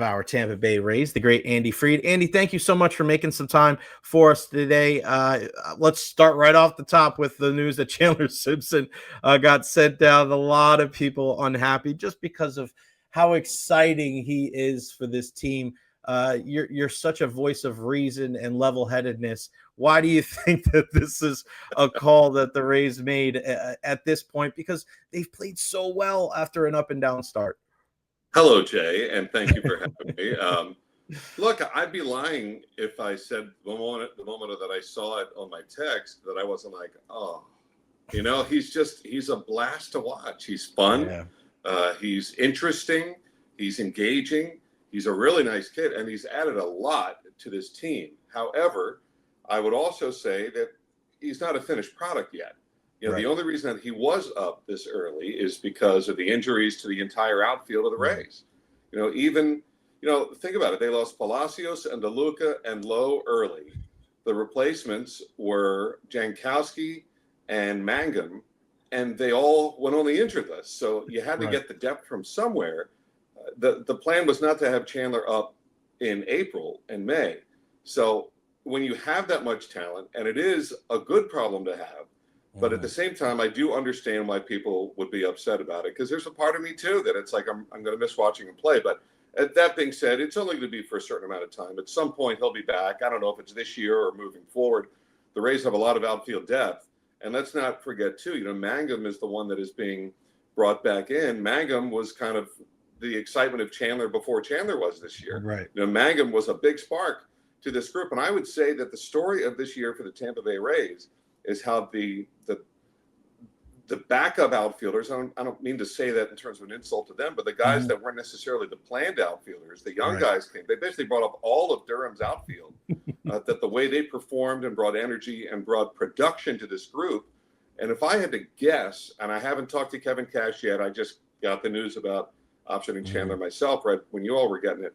our Tampa Bay Rays, the great Andy Freed. Andy, thank you so much for making some time for us today. Let's start right off the top with the news that Chandler Simpson got sent down. A lot of people unhappy just because of how exciting he is for this team. You're such a voice of reason and level-headedness. Why do you think that this is a call that the Rays made at this point? Because they've played so well after an up and down start. Hello, Jay, and thank you for having me. Look, I'd be lying if I said the moment that I saw it on my text that I wasn't like, oh, he's a blast to watch. He's fun. Yeah. He's interesting. He's engaging. He's a really nice kid, and he's added a lot to this team. However, I would also say that he's not a finished product yet. Right. The only reason that he was up this early is because of the injuries to the entire outfield of the Rays. Think about it. They lost Palacios and DeLuca and Lowe early. The replacements were Jankowski and Mangum, and they all went on the injured list. So you had to get the depth from somewhere. The plan was not to have Chandler up in April and May. So when you have that much talent, and it is a good problem to have, but at the same time, I do understand why people would be upset about it, because there's a part of me too that it's like I'm going to miss watching him play. But that being said, it's only going to be for a certain amount of time. At some point, he'll be back. I don't know if it's this year or moving forward. The Rays have a lot of outfield depth, and let's not forget too. Mangum is the one that is being brought back in. Mangum was kind of the excitement of Chandler before Chandler was this year. Right. Mangum was a big spark to this group, and I would say that the story of this year for the Tampa Bay Rays is how the backup outfielders, I don't mean to say that in terms of an insult to them, but the guys that weren't necessarily the planned outfielders, the young guys came. They basically brought up all of Durham's outfield, that the way they performed and brought energy and brought production to this group. And if I had to guess, and I haven't talked to Kevin Cash yet, I just got the news about optioning Chandler myself right when you all were getting it.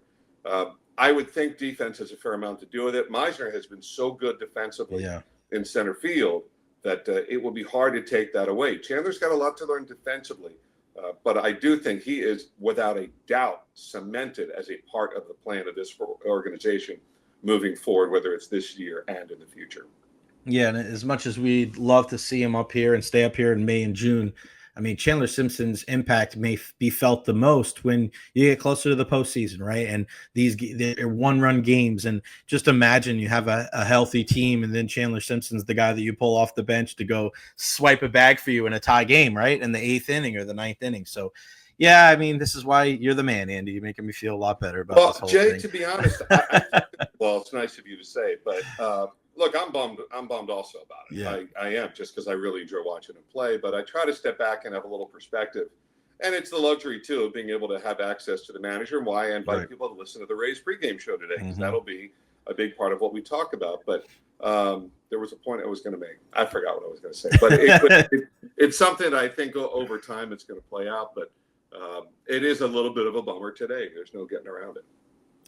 I would think defense has a fair amount to do with it. Meisner has been so good defensively in center field that it will be hard to take that away. Chandler's got a lot to learn defensively, but I do think he is, without a doubt, cemented as a part of the plan of this organization moving forward, whether it's this year and in the future. Yeah, and as much as we'd love to see him up here and stay up here in May and June, I mean, Chandler Simpson's impact may be felt the most when you get closer to the postseason, right? And they're one-run games, and just imagine you have a healthy team, and then Chandler Simpson's the guy that you pull off the bench to go swipe a bag for you in a tie game, right? In the 8th inning or the 9th inning. So, yeah, I mean, this is why you're the man, Andy. You're making me feel a lot better about this whole Jay, thing. To be honest, well, it's nice of you to say, but look, I'm bummed also about it. Yeah. I am, just because I really enjoy watching him play, but I try to step back and have a little perspective. And it's the luxury, too, of being able to have access to the manager, and why I invite people to listen to the Rays pregame show today, because that'll be a big part of what we talk about. But there was a point I was going to make. I forgot what I was going to say. But it's something that I think over time it's going to play out. But it is a little bit of a bummer today. There's no getting around it.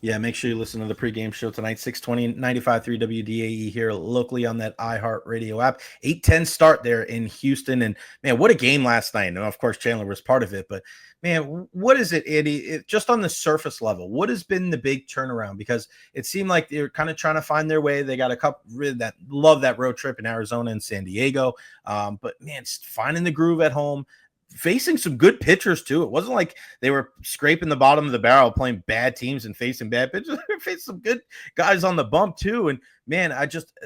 Yeah, make sure you listen to the pregame show tonight, 620, 95.3 WDAE here locally on that iHeartRadio app. 8:10 start there in Houston. And, man, what a game last night. And, of course, Chandler was part of it. But, man, what is it, Andy? Just on the surface level, what has been the big turnaround? Because it seemed like they're kind of trying to find their way. They got a couple that love that road trip in Arizona and San Diego. But, man, finding the groove at home. Facing some good pitchers, too. It wasn't like they were scraping the bottom of the barrel, playing bad teams and facing bad pitchers. They faced some good guys on the bump, too. And, man,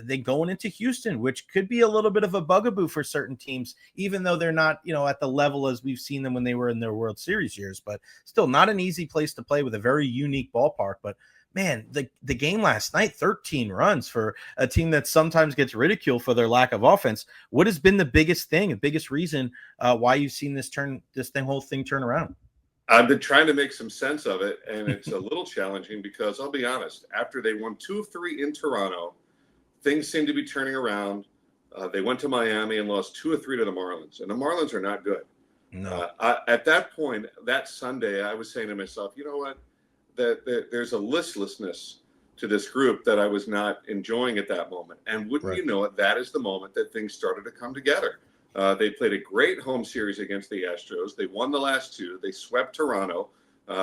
they going into Houston, which could be a little bit of a bugaboo for certain teams, even though they're not, at the level as we've seen them when they were in their World Series years. But still not an easy place to play with a very unique ballpark. But, man, the game last night, 13 runs for a team that sometimes gets ridiculed for their lack of offense. What has been the biggest thing, the biggest reason why you've seen this whole thing turn around? I've been trying to make some sense of it, and it's a little challenging because I'll be honest, after they won 2 of 3 in Toronto, things seem to be turning around. They went to Miami and lost 2 of 3 to the Marlins, and the Marlins are not good. No. At that point, that Sunday, I was saying to myself, you know what? That there's a listlessness to this group that I was not enjoying at that moment. And wouldn't you know it, that is the moment that things started to come together. They played a great home series against the Astros. They won the last 2. They swept Toronto.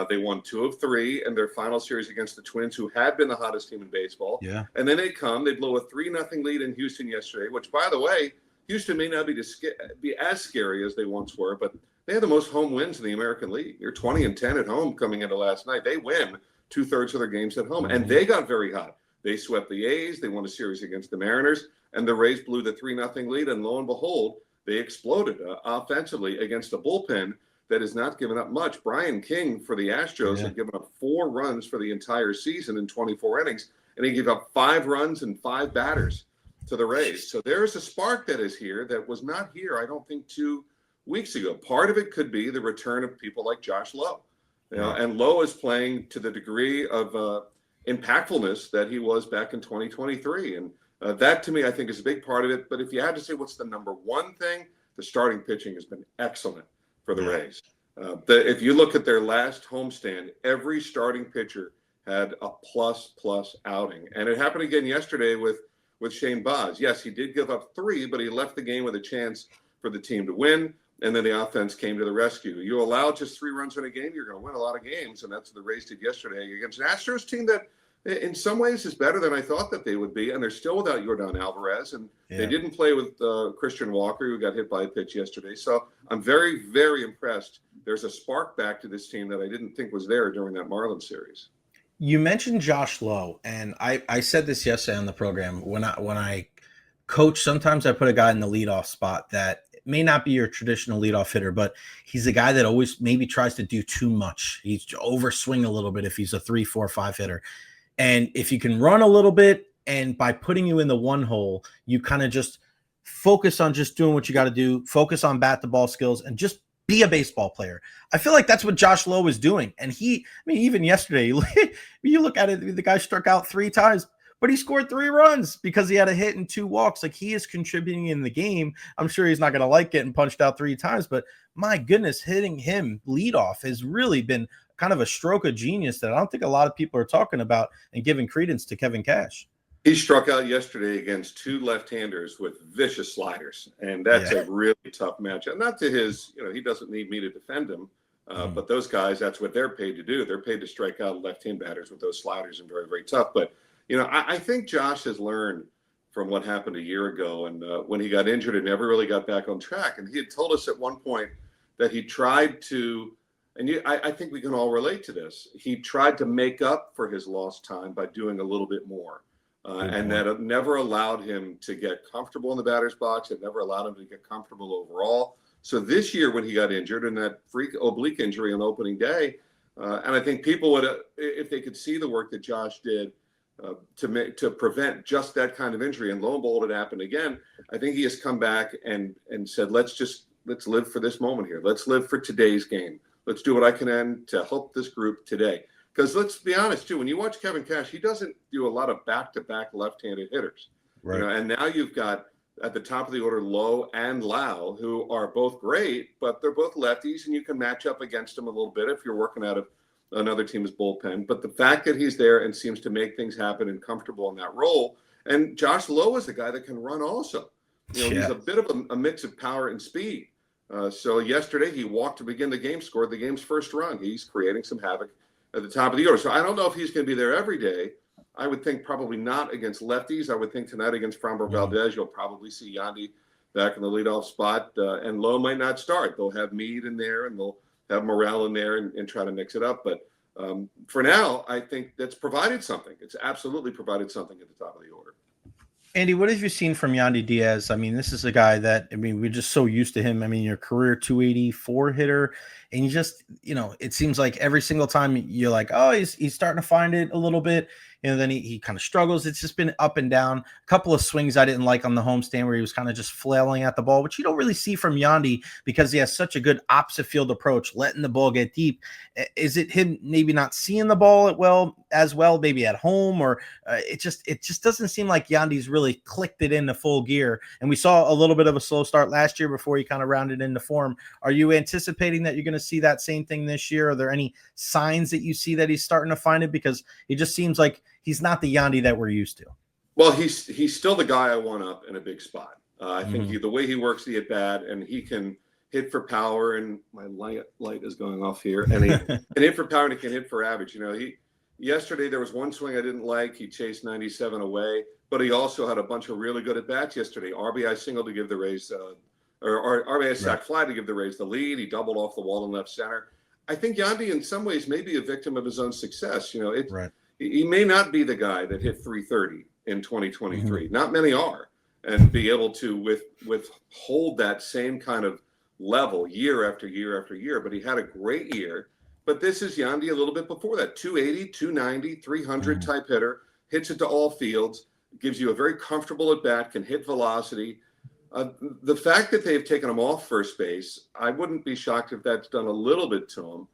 They won 2 of 3 in their final series against the Twins, who had been the hottest team in baseball. Yeah. And then they blow a 3-0 lead in Houston yesterday, which, by the way, Houston may not be as scary as they once were, but they had the most home wins in the American League. They're 20-10 at home coming into last night. They win 2/3 of their games at home, and they got very hot. They swept the A's. They won a series against the Mariners, and the Rays blew the 3-0 lead, and lo and behold, they exploded offensively against a bullpen that has not given up much. Brian King for the Astros had given up 4 runs for the entire season in 24 innings, and he gave up 5 runs and 5 batters to the Rays. So there is a spark that is here that was not here, I don't think, 2 weeks ago. Part of it could be the return of people like Josh Lowe. And Lowe is playing to the degree of impactfulness that he was back in 2023. And that, to me, I think is a big part of it. But if you had to say what's the number one thing, the starting pitching has been excellent for the Rays. If you look at their last homestand, every starting pitcher had a plus outing. And it happened again yesterday with Shane Baz. Yes, he did give up 3, but he left the game with a chance for the team to win. And then the offense came to the rescue. You allow just 3 runs in a game, you're going to win a lot of games. And that's what the Rays did yesterday against an Astros team that in some ways is better than I thought that they would be. And they're still without Yordan Alvarez. And they didn't play with Christian Walker, who got hit by a pitch yesterday. So I'm very, very impressed. There's a spark back to this team that I didn't think was there during that Marlins series. You mentioned Josh Lowe, and I said this yesterday on the program. When I coach, sometimes I put a guy in the leadoff spot that may not be your traditional leadoff hitter, but he's a guy that always maybe tries to do too much. He's overswing a little bit if he's a 3, 4, 5 hitter. And if you can run a little bit, and by putting you in the one hole, you kind of just focus on just doing what you got to do, focus on bat to ball skills, and just be a baseball player. I feel like that's what Josh Lowe is doing. And even yesterday, you look at it, the guy struck out 3 times, but he scored 3 runs because he had a hit and 2 walks. Like, he is contributing in the game. I'm sure he's not going to like getting punched out 3 times, but my goodness, hitting him leadoff has really been kind of a stroke of genius that I don't think a lot of people are talking about and giving credence to Kevin Cash. He struck out yesterday against 2 left-handers with vicious sliders, and that's a really tough matchup. Not to his, he doesn't need me to defend him, but those guys, that's what they're paid to do. They're paid to strike out left-hand batters with those sliders, and very, very tough. But, I think Josh has learned from what happened a year ago, and when he got injured and never really got back on track. And he had told us at one point that he tried to, and I think we can all relate to this, he tried to make up for his lost time by doing a little bit more. And that it never allowed him to get comfortable in the batter's box. It never allowed him to get comfortable overall. So this year when he got injured in that freak oblique injury on opening day, and I think people would, if they could see the work that Josh did to prevent just that kind of injury, and lo and behold, it happened again. I think he has come back and said, let's live for this moment here. Let's live for today's game. Let's do what I can to help this group today. Because let's be honest, too, when you watch Kevin Cash, he doesn't do a lot of back-to-back left-handed hitters. Right. And now you've got at the top of the order Lowe and Lau, who are both great, but they're both lefties, and you can match up against them a little bit if you're working out of another team's bullpen. But the fact that he's there and seems to make things happen and comfortable in that role, and Josh Lowe is a guy that can run also. He's a bit of a mix of power and speed. So yesterday he walked to begin the game, scored the game's first run. He's creating some havoc at the top of the order. So I don't know if he's going to be there every day. I would think probably not against lefties. I would think tonight against Framber Valdez, you'll probably see Yandy back in the leadoff spot, and Lowe might not start. They'll have Meade in there, and they'll have Morel in there and try to mix it up. But for now, I think that's provided something. It's absolutely provided something at the top of the order. Andy, what have you seen from Yandy Diaz? I mean, this is a guy that, we're just so used to him. Your career 284 hitter, and you just, it seems like every single time you're like, oh, he's starting to find it a little bit. Then he kind of struggles. It's just been up and down. A couple of swings I didn't like on the homestand where he was kind of just flailing at the ball, which you don't really see from Yandy because he has such a good opposite field approach, letting the ball get deep. Is it him maybe not seeing the ball as well, maybe at home, or it just doesn't seem like Yandy's really clicked it into full gear. And we saw a little bit of a slow start last year before he kind of rounded into form. Are you anticipating that you're going to see that same thing this year? Are there any signs that you see that he's starting to find it? Because it just seems like he's not the Yandy that we're used to. Well, he's still the guy I want up in a big spot. I think the way he works the at bat, and he can hit for power, and my light is going off here, and he can hit for power and he can hit for average. Yesterday there was one swing I didn't like. He chased 97 away, but he also had a bunch of really good at bats yesterday. RBI single to give the Rays, or RBI sac fly to give the Rays the lead. He doubled off the wall in left center. I think Yandy in some ways may be a victim of his own success. He may not be the guy that hit 330 in 2023. Not many are, and be able to withhold that same kind of level year after year after year. But he had a great year. But this is Yandy a little bit before that. 280, 290, 300 type hitter, hits it to all fields, gives you a very comfortable at bat, can hit velocity. The fact that they've taken him off first base, I wouldn't be shocked if that's done a little bit to him.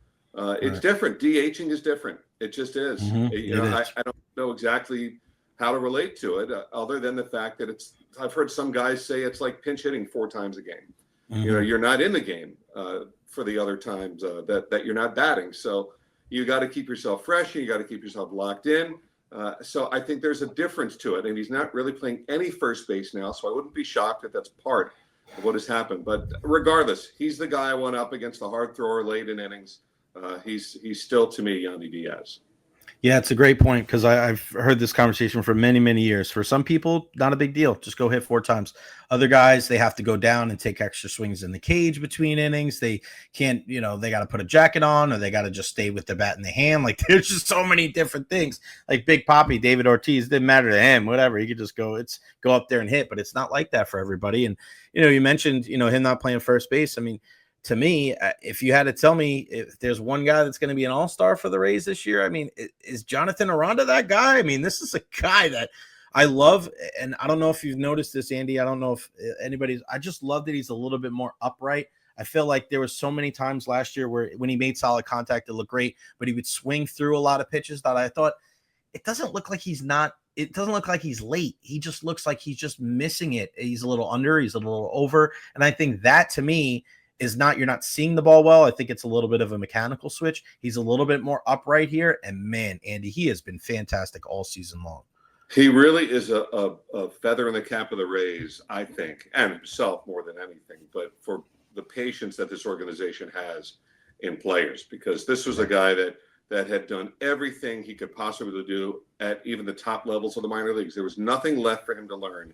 It's different. DHing is different. It just is. I don't know exactly how to relate to it, other than the fact that I've heard some guys say it's like pinch hitting 4 times a game. You're not in the game for the other times that you're not batting. So you got to keep yourself fresh, and you got to keep yourself locked in. So I think there's a difference to it, and he's not really playing any first base now. So I wouldn't be shocked if that's part of what has happened. But regardless, he's the guy I went up against, the hard thrower late in innings. He's still, to me, Yandy Diaz. Yeah, it's a great point, because I've heard this conversation for many, many years. For some people, not a big deal. Just go hit 4 times. Other guys, they have to go down and take extra swings in the cage between innings. They can't, they got to put a jacket on, or they got to just stay with the bat in the hand. Like, there's just so many different things. Like Big Papi, David Ortiz, didn't matter to him, whatever. He could just go up there and hit, but it's not like that for everybody. And, you mentioned, him not playing first base. I mean, to me, if you had to tell me if there's one guy that's going to be an all-star for the Rays this year, I mean, is Jonathan Aranda that guy? I mean, this is a guy that I love, and I don't know if you've noticed this, Andy. I don't know if I just love that he's a little bit more upright. I feel like there was so many times last year where when he made solid contact, it looked great, but he would swing through a lot of pitches that I thought, it doesn't look like he's late. He just looks like he's just missing it. He's a little under, he's a little over. And I think that, to me, you're not seeing the ball well. I think it's a little bit of a mechanical switch. He's a little bit more upright here. And man, Andy, he has been fantastic all season long. He really is a feather in the cap of the Rays, I think, and himself more than anything, but for the patience that this organization has in players, because this was a guy that had done everything he could possibly do at even the top levels of the minor leagues. There was nothing left for him to learn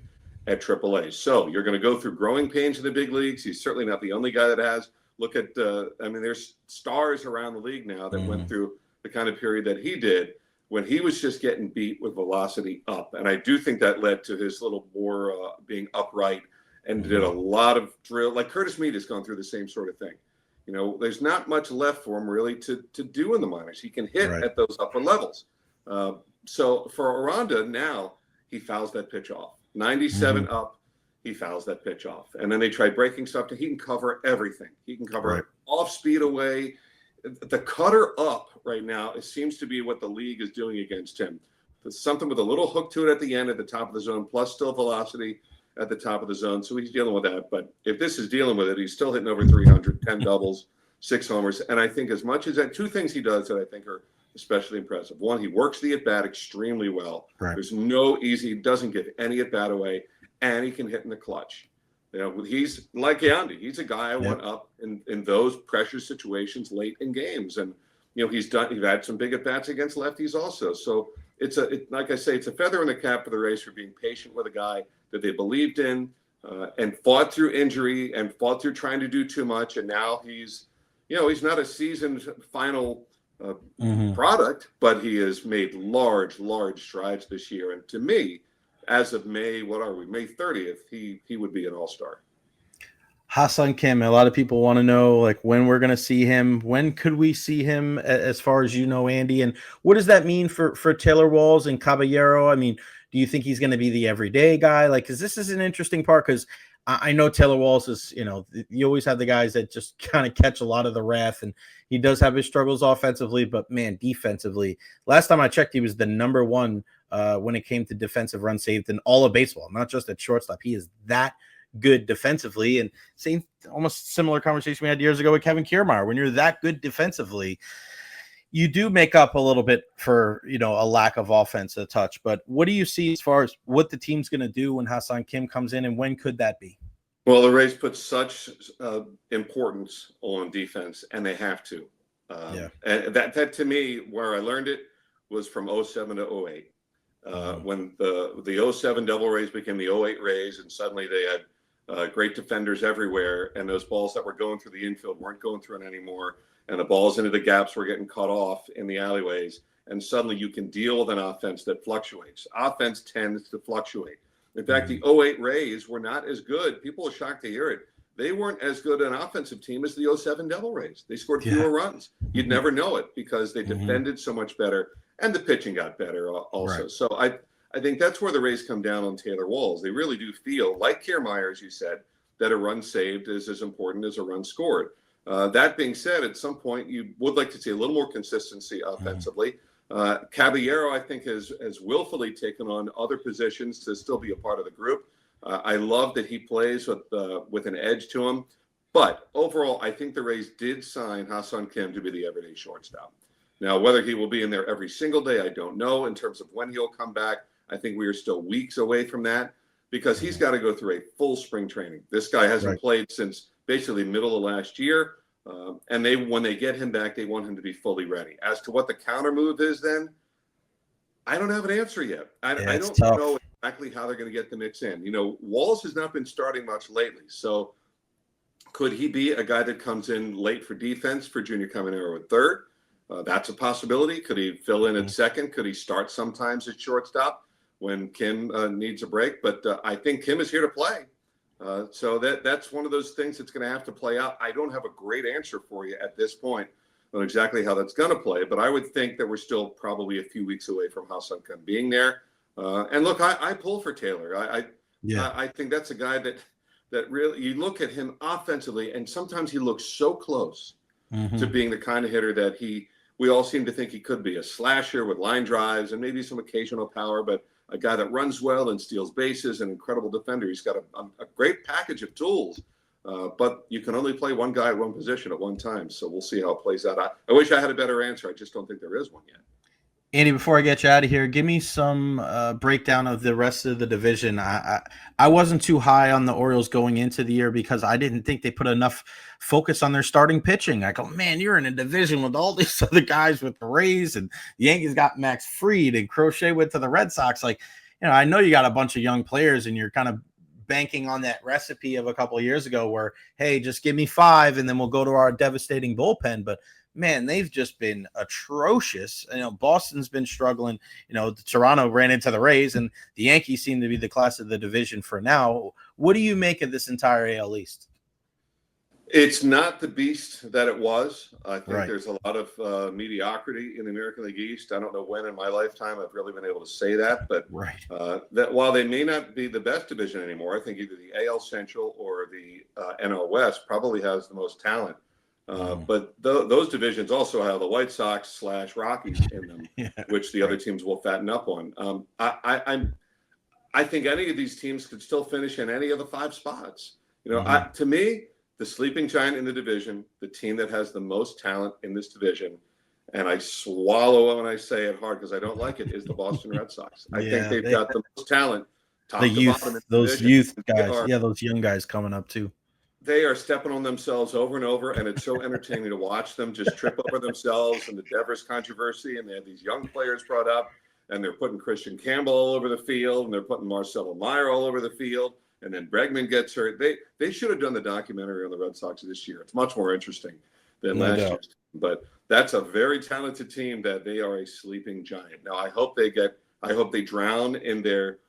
at AAA. So you're going to go through growing pains in the big leagues. He's certainly not the only guy that has. Look at, there's stars around the league now that went through the kind of period that he did when he was just getting beat with velocity up. And I do think that led to his little more being upright, and did a lot of drill. Like Curtis Mead has gone through the same sort of thing. There's not much left for him really to do in the minors. He can hit at those upper levels. So for Aranda now, he fouls that pitch off. 97 up, he fouls that pitch off. And then they try breaking stuff. He can cover everything. He can cover off speed away. The cutter up right now, it seems to be what the league is doing against him. There's something with a little hook to it at the end, at the top of the zone, plus still velocity at the top of the zone. So he's dealing with that. But if this is dealing with it, he's still hitting over 300, 10 doubles, 6 homers. And I think as much as that, 2 things he does that I think are especially impressive. One, he works the at-bat extremely well. There's he doesn't give any at-bat away, and he can hit in the clutch. He's like Yandy. He's a guy I went up in those pressure situations late in games. And, he's had some big at-bats against lefties also. So like I say, it's a feather in the cap for the Rays for being patient with a guy that they believed in, and fought through injury and fought through trying to do too much. And now he's not a seasoned final product, but he has made large strides this year. And to me, as of May 30th, he would be an all-star. Ha-Seong Kim, a lot of people want to know, like, when we're going to see him. When could we see him, as far as Andy? And what does that mean for Taylor Walls and Caballero? I mean, do you think he's going to be the everyday guy? Like, because this is an interesting part, because I know Taylor Walls is, you always have the guys that just kind of catch a lot of the wrath, and he does have his struggles offensively, but man, defensively, last time I checked, he was the number 1 when it came to defensive runs saved in all of baseball, not just at shortstop. He is that good defensively, and same, almost similar conversation we had years ago with Kevin Kiermaier. When you're that good defensively, you do make up a little bit for, a lack of offensive touch. But what do you see as far as what the team's going to do when Ha-Seong Kim comes in, and when could that be? Well, the Rays put such importance on defense, and they have to. And that to me, where I learned it was from '07 to '08. When the '07 Devil Rays became the '08 Rays, and suddenly they had great defenders everywhere, and those balls that were going through the infield weren't going through it anymore, and the balls into the gaps were getting cut off in the alleyways, and suddenly you can deal with an offense that fluctuates. Offense tends to fluctuate. In fact, the '08 Rays were not as good. People are shocked to hear it. They weren't as good an offensive team as the '07 Devil Rays. They scored fewer runs. You'd never know it because they defended so much better, and the pitching got better also. Right. So I think that's where the Rays come down on Taylor Walls. They really do feel, like Kiermaier, as you said, that a run saved is as important as a run scored. That being said, at some point, you would like to see a little more consistency offensively. Caballero, I think, has willfully taken on other positions to still be a part of the group. I love that he plays with an edge to him. But overall, I think the Rays did sign Ha-Seong Kim to be the everyday shortstop. Now, whether he will be in there every single day, I don't know. In terms of when he'll come back, I think we are still weeks away from that because he's got to go through a full spring training. This guy hasn't played since basically middle of last year. And when they get him back, they want him to be fully ready. As to what the counter move is then, I don't have an answer yet. I don't know exactly how they're going to get the mix in. You know, Walls has not been starting much lately. So could he be a guy that comes in late for defense for Junior Caminero at third? That's a possibility. Could he fill in at second? Could he start sometimes at shortstop when Kim needs a break? But I think Kim is here to play. So that's one of those things that's going to have to play out. I don't have a great answer for you at this point on exactly how that's going to play, but I would think that we're still probably a few weeks away from Ha-Seong Kim being there. And look, I pull for Taylor. I think that's a guy that really, you look at him offensively, and sometimes he looks so close to being the kind of hitter that we all seem to think he could be, a slasher with line drives and maybe some occasional power, but a guy that runs well and steals bases, an incredible defender. He's got a great package of tools, but you can only play one guy at one position at one time. So we'll see how it plays out. I wish I had a better answer. I just don't think there is one yet. Andy, before I get you out of here, give me some breakdown of the rest of the division. I wasn't too high on the Orioles going into the year because I didn't think they put enough focus on their starting pitching. I go, man, you're in a division with all these other guys with the Rays, and the Yankees got Max Fried, and Crochet went to the Red Sox. Like, you know, I know you got a bunch of young players, and you're kind of banking on that recipe of a couple of years ago where, hey, just give me 5 and then we'll go to our devastating bullpen. But man, they've just been atrocious. You know, Boston's been struggling. You know, Toronto ran into the Rays, and the Yankees seem to be the class of the division for now. What do you make of this entire AL East? It's not the beast that it was. I think there's a lot of mediocrity in the American League East. I don't know when in my lifetime I've really been able to say that, but that while they may not be the best division anymore, I think either the AL Central or the NL West probably has the most talent. But those divisions also have the White Sox / Rockies in them, which the other teams will fatten up on. I think any of these teams could still finish in any of the 5 spots. You know, to me, the sleeping giant in the division, the team that has the most talent in this division, and I swallow when I say it hard because I don't like it, is the Boston Red Sox. I think they've got the most talent. Top the to youth, bottom in those division. youth guys, those young guys coming up too. They are stepping on themselves over and over, and it's so entertaining to watch them just trip over themselves and the Devers controversy. And they have these young players brought up, and they're putting Christian Campbell all over the field, and they're putting Marcelo Meyer all over the field. And then Bregman gets hurt. They should have done the documentary on the Red Sox this year. It's much more interesting than last year's team. But that's a very talented team that they are a sleeping giant. Now I hope they drown in their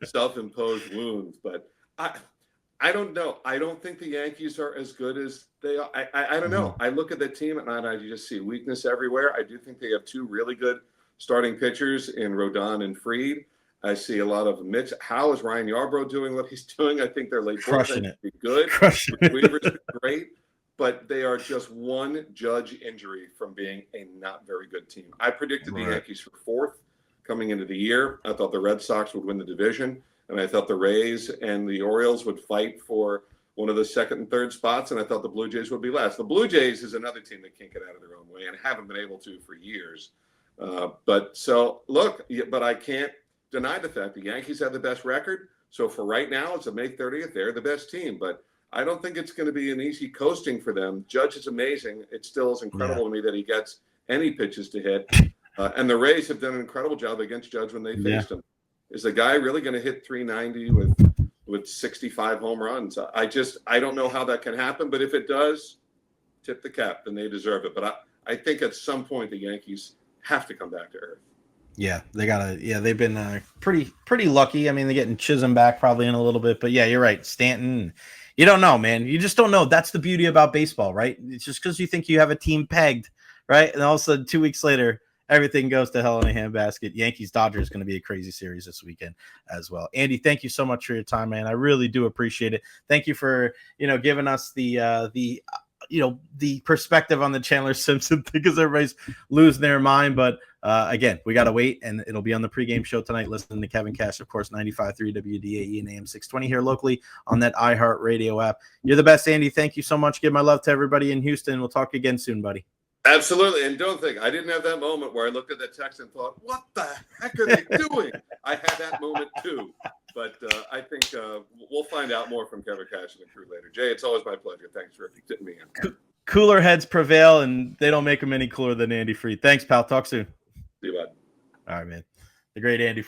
self-imposed wounds. But I don't know. I don't think the Yankees are as good as they are. I don't know. I look at the team and I just see weakness everywhere. I do think they have 2 really good starting pitchers in Rodon and Fried. I see a lot of mix. How is Ryan Yarbrough doing what he's doing? I think they're late crushing it. Be good. Weaver's been great, but they are just one Judge injury from being a not very good team. I predicted the Yankees for 4th coming into the year. I thought the Red Sox would win the division, and I thought the Rays and the Orioles would fight for one of the 2nd and 3rd spots, and I thought the Blue Jays would be last. The Blue Jays is another team that can't get out of their own way and haven't been able to for years. But I can't deny the fact the Yankees have the best record, So for right now, it's a May 30th. They're the best team, but I don't think it's going to be an easy coasting for them. Judge is amazing. It still is incredible to me that he gets any pitches to hit. And the Rays have done an incredible job against Judge when they faced him. Is the guy really going to hit 390 with 65 home runs? I don't know how that can happen, but if it does, tip the cap, then they deserve it. But I think at some point the Yankees have to come back to earth. Yeah, they've been pretty lucky. I mean, they're getting Chisholm back probably in a little bit, but yeah, you're right. Stanton, you don't know, man. You just don't know. That's the beauty about baseball, right? It's just because you think you have a team pegged, right? And all of a sudden, 2 weeks later, everything goes to hell in a handbasket. Yankees-Dodgers is going to be a crazy series this weekend as well. Andy, thank you so much for your time, man. I really do appreciate it. Thank you for, giving us the perspective on the Chandler Simpson thing, because everybody's losing their mind. But again, we got to wait, and it'll be on the pregame show tonight. Listen to Kevin Cash, of course, 95.3 WDAE and AM 620 here locally on that iHeart Radio app. You're the best, Andy. Thank you so much. Give my love to everybody in Houston. We'll talk again soon, buddy. Absolutely. And don't think, I didn't have that moment where I looked at that text and thought, what the heck are they doing? I had that moment too. But I think we'll find out more from Kevin Cash and the crew later. Jay, it's always my pleasure. Thanks for getting me in. Cooler heads prevail, and they don't make them any cooler than Andy Freed. Thanks, pal. Talk soon. See you, bud. All right, man. The great Andy